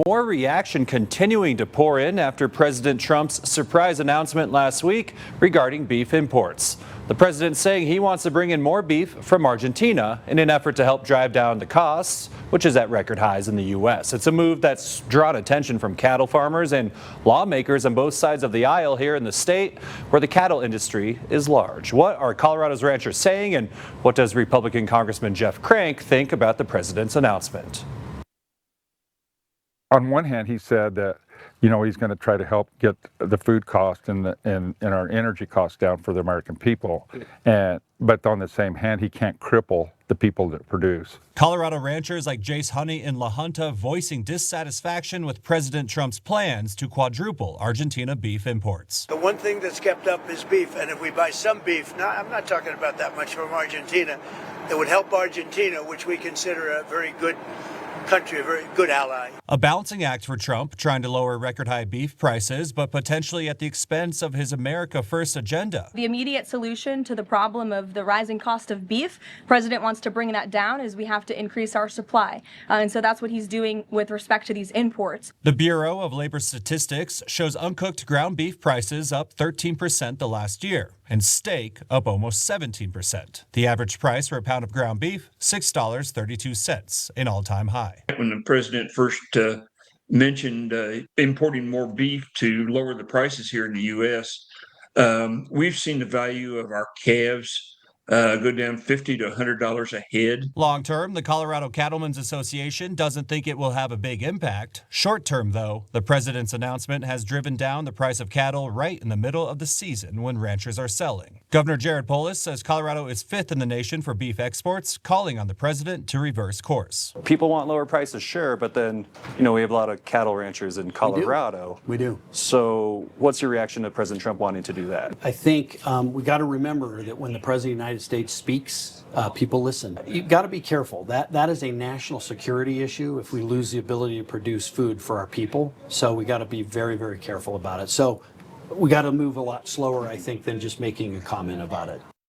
More reaction continuing to pour in after President Trump's surprise announcement last week regarding beef imports. The president saying he wants to bring in more beef from Argentina in an effort to help drive down the costs, which is at record highs in the U.S. It's a move that's drawn attention from cattle farmers and lawmakers on both sides of the aisle here in the state, where the cattle industry is large. What are Colorado's ranchers saying, and what does Republican Congressman Jeff Crank think about the president's announcement? On one hand, he said that, he's going to try to help get the food cost and our energy costs down for the American people. But on the same hand, he can't cripple the people that produce. Colorado ranchers like Jace Honey in La Junta voicing dissatisfaction with President Trump's plans to quadruple Argentina beef imports. The one thing that's kept up is beef, and if we buy some beef, now I'm not talking about that much from Argentina, it would help Argentina, which we consider a very good country, a very good ally. A balancing act for Trump, trying to lower record high beef prices, but potentially at the expense of his America First agenda. The immediate solution to the problem of the rising cost of beef, the president wants to bring that down, is we have to increase our supply. And so that's what he's doing with respect to these imports. The Bureau of Labor Statistics shows uncooked ground beef prices up 13% the last year, and steak up almost 17%. The average price for a pound of ground beef, $6.32, an all-time high. When the president first mentioned importing more beef to lower the prices here in the U.S., we've seen the value of our calves go down $50 to $100 a head. Long term, the Colorado Cattlemen's Association doesn't think it will have a big impact. Short term, though, the president's announcement has driven down the price of cattle right in the middle of the season when ranchers are selling. Governor Jared Polis says Colorado is fifth in the nation for beef exports, calling on the president to reverse course. People want lower prices, sure, but then, we have a lot of cattle ranchers in Colorado. We do. So what's your reaction to President Trump wanting to do that? I think we got to remember that when the president of the United States speaks, people listen. You've got to be careful. That is a national security issue if we lose the ability to produce food for our people. So we got to be very, very careful about it. So we got to move a lot slower, I think, than just making a comment about it.